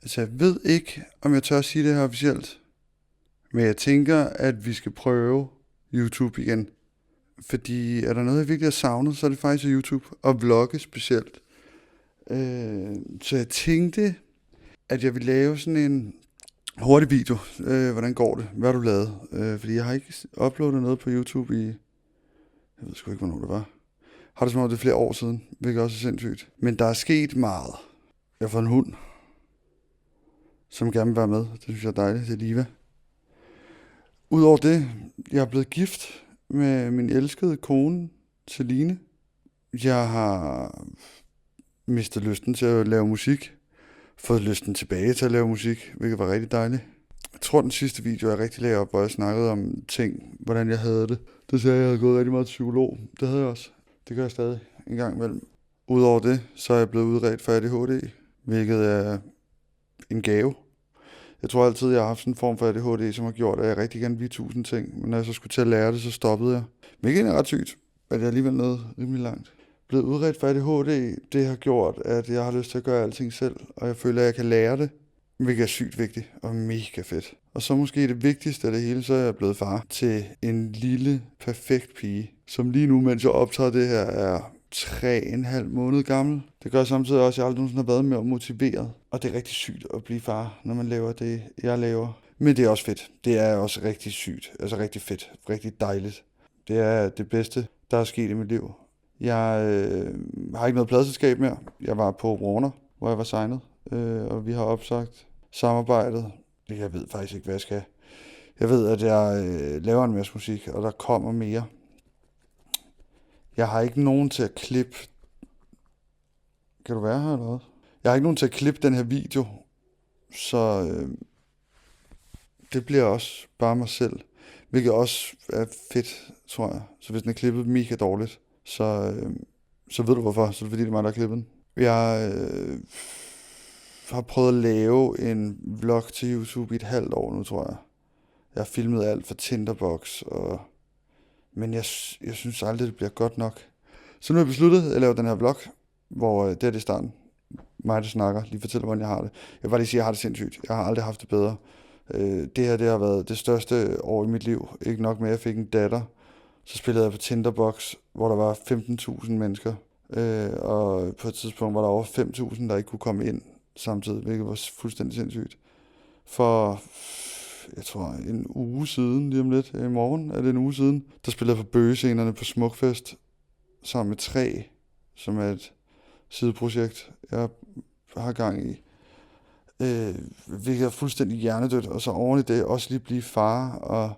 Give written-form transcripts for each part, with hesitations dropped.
Altså, jeg ved ikke, om jeg tør at sige det her officielt, men jeg tænker, at vi skal prøve YouTube igen. Fordi er der noget, jeg virkelig har savnet, så er det faktisk YouTube, og vlogge specielt. Så jeg tænkte, at jeg ville lave sådan en hurtig video. Hvordan går det? Hvad har du lavet? Fordi jeg har ikke uploadet noget på YouTube i... Jeg ved sgu ikke, hvornår det var. Har det som om det er flere år siden, hvilket også er sindssygt. Men der er sket meget. Jeg har fået en hund, som gerne vil være med. Det synes jeg er dejligt. Det er Liva. Udover det, jeg er blevet gift med min elskede kone, Celine. Jeg har mistet lysten til at lave musik. Fået lysten tilbage til at lave musik, hvilket var rigtig dejligt. Jeg tror, den sidste video, jeg rigtig lagde op, hvor jeg snakkede om ting, hvordan jeg havde det. Det sagde, at jeg havde gået rigtig meget til psykolog. Det havde jeg også. Det gør jeg stadig en gang imellem. Udover det, så er jeg blevet udredt for ADHD, hvilket er en gave. Jeg tror altid, jeg har haft sådan en form for ADHD, som har gjort, at jeg rigtig gerne vil 1000 ting. Men når jeg så skulle til at lære det, så stoppede jeg. Hvilket er ret sygt, at jeg alligevel nåede rimelig langt. Blevet udredt for ADHD, det har gjort, at jeg har lyst til at gøre alting selv. Og jeg føler, at jeg kan lære det, hvilket er sygt vigtigt og mega fedt. Og så måske det vigtigste af det hele, så er jeg blevet far til en lille, perfekt pige, som lige nu, mens jeg optager det her, er 3,5 måned gammel. Det gør samtidig også, at jeg aldrig nogensinde har været mere motiveret. Og det er rigtig sygt at blive far, når man laver det, jeg laver. Men det er også fedt. Det er også rigtig sygt. Altså rigtig fedt. Rigtig dejligt. Det er det bedste, der er sket i mit liv. Jeg har ikke noget pladeselskab mere. Jeg var på Warner, hvor jeg var signet. Og vi har opsagt samarbejdet. Jeg ved faktisk ikke, hvad jeg skal. Jeg ved, at jeg laver en masse musik, og der kommer mere. Jeg har ikke nogen til at klippe... Kan du være her eller hvad? Jeg har ikke nogen til at klippe den her video, så det bliver også bare mig selv. Hvilket også er fedt, tror jeg. Så hvis den er klippet mega dårligt, så ved du hvorfor. Så er det fordi, det er mig, der har klippet den. Jeg har prøvet at lave en vlog til YouTube i et halvt år nu, tror jeg. Jeg har filmet alt fra Tinderbox, men jeg synes aldrig, det bliver godt nok. Så nu har jeg besluttet at lave den her vlog, hvor det er det starten. Mig, der snakker, lige fortæller, hvordan jeg har det. Jeg vil bare lige sige, at jeg har det sindssygt. Jeg har aldrig haft det bedre. Det her, det har været det største år i mit liv. Ikke nok med, at jeg fik en datter. Så spillede jeg på Tinderbox, hvor der var 15.000 mennesker. Og på et tidspunkt var der over 5.000, der ikke kunne komme ind samtidig, hvilket var fuldstændig sindssygt. For, jeg tror, en uge siden, lige om lidt, i morgen er det en uge siden, der spillede jeg på Bøgescenerne på Smukfest, sammen med 3, som er et sideprojekt, jeg har gang i. Hvilket er fuldstændig hjernedødt, og så oven i det også lige blive far, og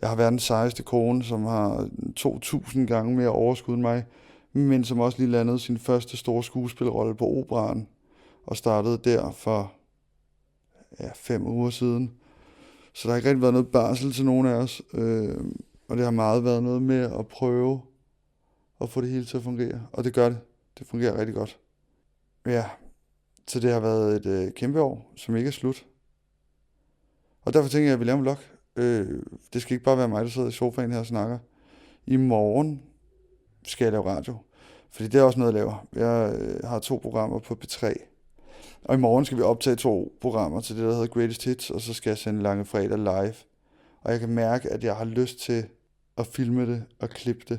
jeg har verdens sejeste kone, som har 2.000 gange mere overskud end mig, men som også lige landede sin første store skuespilrolle på Operaen, og startede der for 5 uger siden. Så der har ikke rigtig været noget barsel til nogen af os, og det har meget været noget med at prøve at få det hele til at fungere, og det gør det. Det fungerer rigtig godt. Ja, så det har været et kæmpe år, som ikke er slut. Og derfor tænker jeg, at vi laver en vlog. Det skal ikke bare være mig, der sidder i sofaen her og snakker. I morgen skal jeg lave radio, fordi det er også noget, jeg laver. Jeg har 2 programmer på P3, og i morgen skal vi optage 2 programmer til det, der hedder Greatest Hits, og så skal jeg sende Lange Fredag live. Og jeg kan mærke, at jeg har lyst til at filme det og klippe det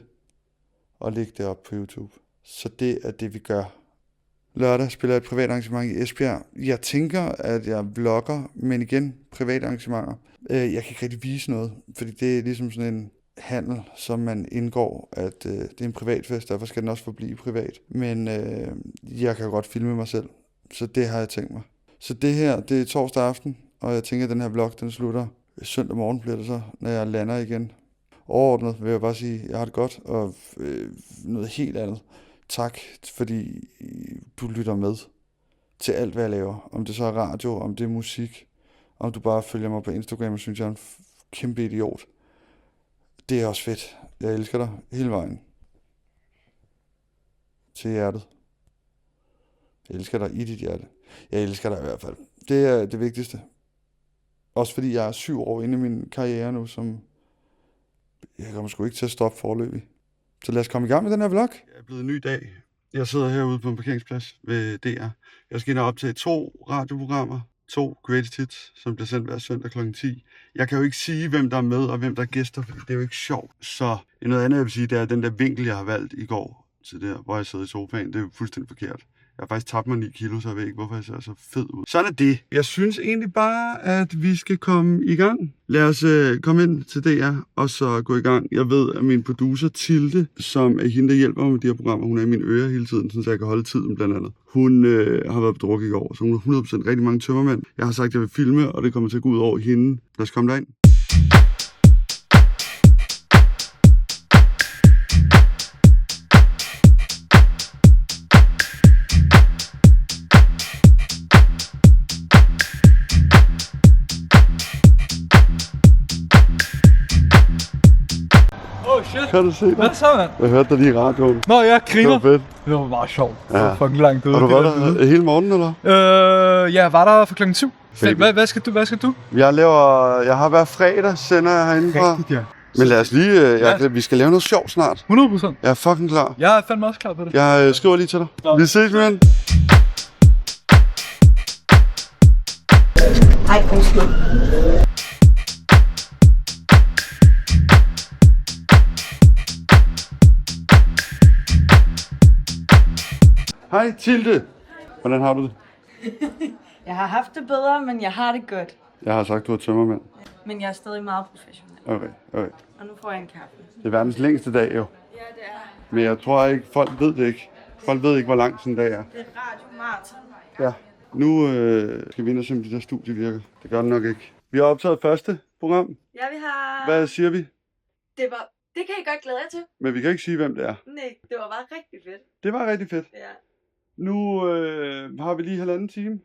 og lægge det op på YouTube. Så det er det, vi gør. Lørdag spiller jeg et privat arrangement i Esbjerg. Jeg tænker, at jeg vlogger, men igen, private arrangementer. Jeg kan ikke rigtig vise noget, fordi det er ligesom sådan en handel, som man indgår, at det er en privat fest, derfor skal den også forblive privat. Men jeg kan godt filme mig selv, så det har jeg tænkt mig. Så det her, det er torsdag aften, og jeg tænker, at den her vlog, den slutter søndag morgen, bliver det så, når jeg lander igen. Overordnet vil jeg bare sige, at jeg har det godt, og noget helt andet. Tak, fordi du lytter med til alt, hvad jeg laver. Om det så er radio, om det er musik, om du bare følger mig på Instagram og synes, jeg er en kæmpe idiot. Det er også fedt. Jeg elsker dig hele vejen. Til hjertet. Jeg elsker dig i dit hjerte. Jeg elsker dig i hvert fald. Det er det vigtigste. Også fordi jeg er 7 år inde i min karriere nu, som jeg kommer sgu ikke til at stoppe forløbig. Så lad os komme i gang med den her vlog. Jeg er blevet en ny dag. Jeg sidder herude på en parkeringsplads ved DR. Jeg skal ind og optage 2 radioprogrammer. 2 Greatest Hits, som bliver sendt hver søndag kl. 10. Jeg kan jo ikke sige, hvem der er med og hvem der er gæster, fordi det er jo ikke sjovt. Så noget andet, jeg vil sige, det er den der vinkel, jeg har valgt i går til der, hvor jeg sidder i sofaen. Det er jo fuldstændig forkert. Jeg har faktisk tabt mig 9 kilo, så jeg ved ikke, hvorfor jeg ser så fed ud. Sådan er det. Jeg synes egentlig bare, at vi skal komme i gang. Lad os komme ind til DR, og så gå i gang. Jeg ved, at min producer Tilde, som er hende, der hjælper mig med de her programmer, hun er i mine ører hele tiden, så jeg kan holde tiden blandt andet. Hun har været på druk i går, så hun har 100% rigtig mange tømmermænd. Jeg har sagt, at jeg vil filme, og det kommer til at gå ud over hende. Lad os komme derind. Kan du se det? Hvad så, mand? Jeg hørte dig lige i radioen. Nå, jeg griner. Det var fedt. Det var meget sjovt. Ja. Det var fucking langt ude. Og du var der hele morgenen, eller? Jeg var der fra klokken 7. Hvad skal du? Jeg har hver fredag, sender jeg herindefra. Rigtigt, ja. Men lad os lige, vi skal lave noget sjovt snart. 100%. Jeg er fucking klar. Jeg er fandme også klar på det. Jeg skriver lige til dig. Nå. Vi ses, mand. Hej, undskyld. Hej, Tilde. Hvordan har du det? Jeg har haft det bedre, men jeg har det godt. Jeg har sagt, du er tømmermand. Men jeg er stadig meget professionel. Okay. Og nu får jeg en kaffe. Det er verdens længste dag, jo. Ja, det er. Men jeg tror ikke, folk ved det ikke. Folk ved ikke, hvor lang sådan en dag er. Det er radio-marathon. Ja. Nu skal vi ind og se, om de der studie virker. Det gør den nok ikke. Vi har optaget første program. Ja, vi har... Hvad siger vi? Det kan I godt glæde jer til. Men vi kan ikke sige, hvem det er. Nej, det var bare rigtig fedt. Det var rigtig fedt. Ja. Nu har vi lige 1,5 time,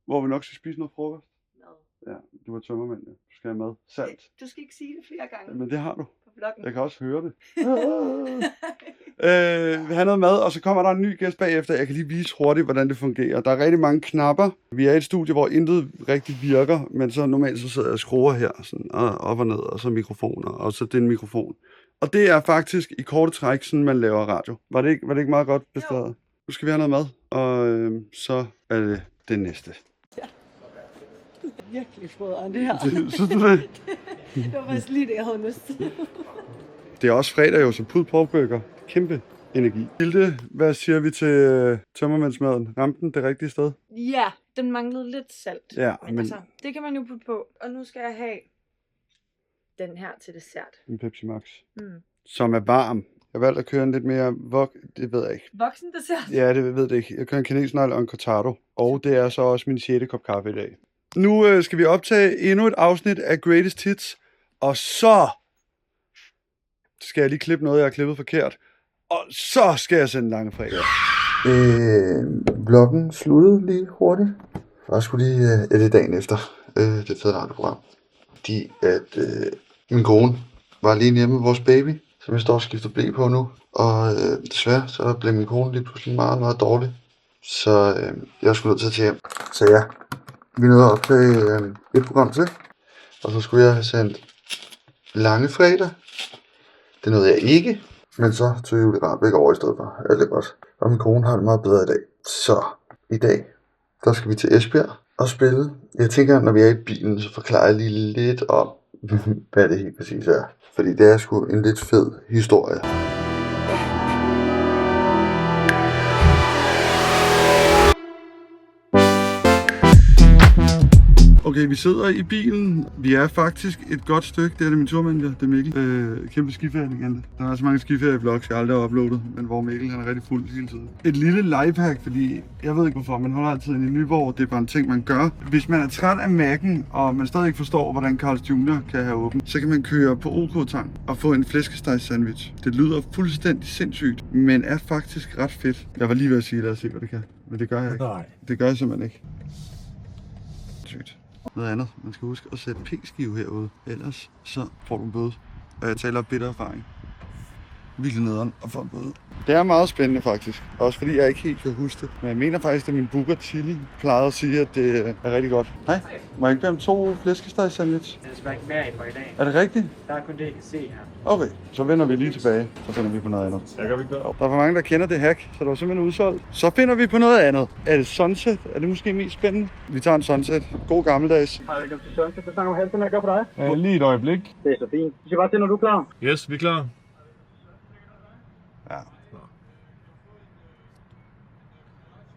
hvor vi nok skal spise noget frokost. Nå. Ja, du er tømmermand, ja. Du skal have mad. Salt. Du skal ikke sige det flere gange Men det har du. på bloggen. Jeg kan også høre det. Vi har noget mad, og så kommer der en ny gæst bagefter. Jeg kan lige vise hurtigt, hvordan det fungerer. Der er rigtig mange knapper. Vi er i et studie, hvor intet rigtig virker, men så normalt så sidder jeg og skruer her, sådan, op og ned, og så mikrofoner, og så den mikrofon. Og det er faktisk i korte træk, sådan man laver radio. Var det ikke meget godt beskrevet? Nu skal vi have noget mad, og så er det næste. Virkelig foderen, det her. Synes du det? Det var faktisk lige det, jeg havde lyst til. Det er også fredag jo, så pud porkburger. Kæmpe energi. Hilde, hvad siger vi til tømmermandsmaden? Ramte den det rigtige sted? Ja, den manglede lidt salt. Ja, men altså, det kan man jo putte på. Og nu skal jeg have den her til dessert. En Pepsi Max. Mm. Som er varm. Jeg valgte at køre en lidt mere det ved jeg ikke. Voksen dessert? Ja, det ved jeg ikke. Jeg kører en kinesnegl og en cortado. Og det er så også min 6. kop kaffe i dag. Nu skal vi optage endnu et afsnit af Greatest Hits. Og så skal jeg lige klippe noget, jeg har klippet forkert. Og så skal jeg sende lange fredag. Vloggen sluttede lige hurtigt. Jeg skulle lige det dagen efter det fede radioprogram. Fordi at min kone var lige hjemme med vores baby, som jeg står og skifter ble på nu. Og desværre så blev min kone lige pludselig meget, meget dårlig. Så jeg skulle nødt til at tage hjem. Så ja, vi nåede op til et program til. Og så skulle jeg have sendt lange fredag. Det nåede jeg ikke. Men så tog Julie Rahbek over i stedet for. Alt er godt. Og min kone har det meget bedre i dag. Så i dag, der skal vi til Esbjerg og spille. Jeg tænker, når vi er i bilen, så forklarer jeg lige lidt om, hvad det helt præcis er. Fordi det er sgu en lidt fed historie. Okay, vi sidder i bilen. Vi er faktisk et godt stykke. Det er det min turmand, det er Mikkel. Kæmpe skiferielegende. Der er så mange skiferie-vlogs, jeg aldrig har uploadet, men hvor Mikkel han er rigtig fuld hele tiden. Et lille lifehack, fordi jeg ved ikke hvorfor, man holder altid i Nyborg. Det er bare en ting, man gør. Hvis man er træt af Mac'en, og man stadig ikke forstår, hvordan Carl's Jr. kan have åbent, så kan man køre på OK-tang og få en flæskesteg sandwich. Det lyder fuldstændig sindssygt, men er faktisk ret fedt. Jeg var lige ved at sige, lad os se, hvad det kan. Men det gør jeg ikke. Nej. Det gør jeg simpelthen ikke. Sygt. Noget andet. Man skal huske at sætte p-skive herude. Ellers så får du en bøde. Og jeg taler af bitter erfaring. virkelig nederen at få en bøde. Det er meget spændende faktisk. Også fordi jeg ikke helt kan huske det. Men jeg mener faktisk, at min booker Chili plejede at sige, at det er rigtig godt. Hej. Må jeg ikke bede om 2 flæskesteg-sandwich? Det er desværre ikke mere i for i dag. Er det rigtigt? Der er kun det, I kan se her. Okay, så vender vi lige tilbage. Så finder vi på noget andet. Jeg gør vi ikke det. Der er for mange, der kender det hack, så der var simpelthen udsolgt. Så finder vi på noget andet. Er det Sunset? Er det måske mest spændende? Vi tager en Sunset. God gammeldags. Hej, velkommen til Sunset. Hvad snakker du helst, jeg gør for dig? Lige et øjeblik. Det er så fint. Du skal bare til, når du er klar. Yes, vi er klar. Ja.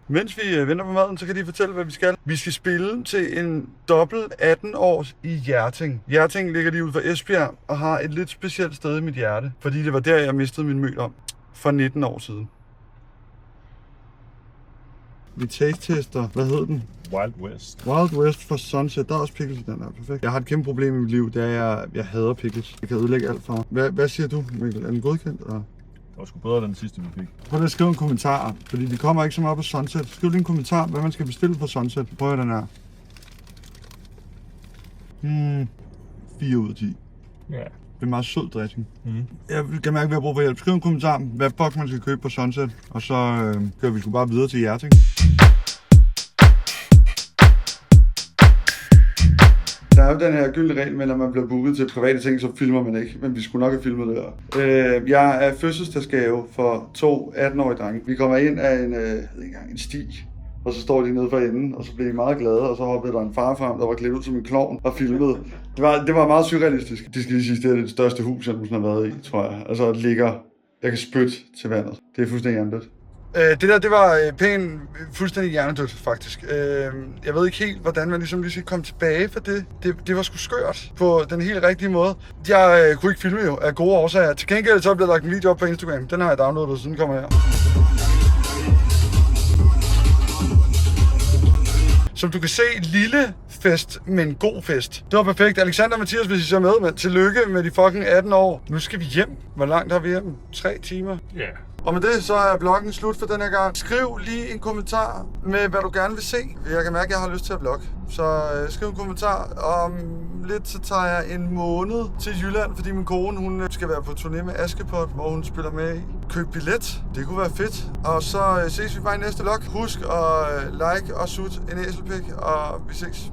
Mens vi venter på maden, så kan de fortælle, hvad vi skal. Vi skal spille til en dobbelt 18 års i Hjerting. Hjerting ligger lige ud for Esbjerg og har et lidt specielt sted i mit hjerte. Fordi det var der, jeg mistede min møl om for 19 år siden. Vi taste-tester, hvad hed den? Wild West. Wild West for Sunset. Der er også pickles i den her. Perfekt. Jeg har et kæmpe problem i mit liv, det er, jeg hader pickles. Jeg kan ødelægge alt for mig. Hvad siger du, Mikkel? Er den godkendt? Eller? Det var sgu bedre den sidste, vi fik. Prøv lige at skrive en kommentar, fordi vi kommer ikke så meget på Sunset. Skriv lige en kommentar, hvad man skal bestille på Sunset. Prøv at den her. 4 ud af 10. Ja. Det er en meget sød dressing. Mm. Jeg kan mærke, at vi har brug for hjælp. Skriv en kommentar, hvad fuck man skal købe på Sunset. Og så kører vi sgu bare videre til Hjerting. Der er jo den her gyldne regel med, når man bliver booket til private ting, så filmer man ikke. Men vi skulle nok have filmet det her. Jeg er fødselsdagsgave for 2 18-årige drenge. Vi kommer ind af en sti. Og så står de nede for enden, og så blev de meget glade, og så hoppede der en far frem, der var klædt ud som en klovn og filmede. Det var meget surrealistisk. Det skal lige sige, det er det største hus, jeg nogensinde har været i, tror jeg. Altså, det ligger... Jeg kan spytte til vandet. Det er fuldstændig hjernedødt. Det var pænt fuldstændig hjernedødt, faktisk. Jeg ved ikke helt, hvordan man ligesom lige skal komme tilbage for det. Det var sgu skørt på den helt rigtige måde. Jeg kunne ikke filme jo af gode årsager. Til gengæld så er blevet lagt en video op på Instagram. Den har jeg downloadet, så den kommer her. Som du kan se, lille fest, men god fest. Det var perfekt. Alexander og Mathias, hvis I så med, men tillykke med de fucking 18 år. Nu skal vi hjem. Hvor langt har vi hjem? 3 timer? Ja. Yeah. Og med det, så er vloggen slut for den her gang. Skriv lige en kommentar med, hvad du gerne vil se. Jeg kan mærke, at jeg har lyst til at vlogge. Så skriv en kommentar. Om lidt, så tager jeg en måned til Jylland, fordi min kone, hun skal være på turné med Askepot, hvor hun spiller med i. Køb billet. Det kunne være fedt. Og så ses vi bare i næste vlog. Husk at like og sut en æselpik, og vi ses.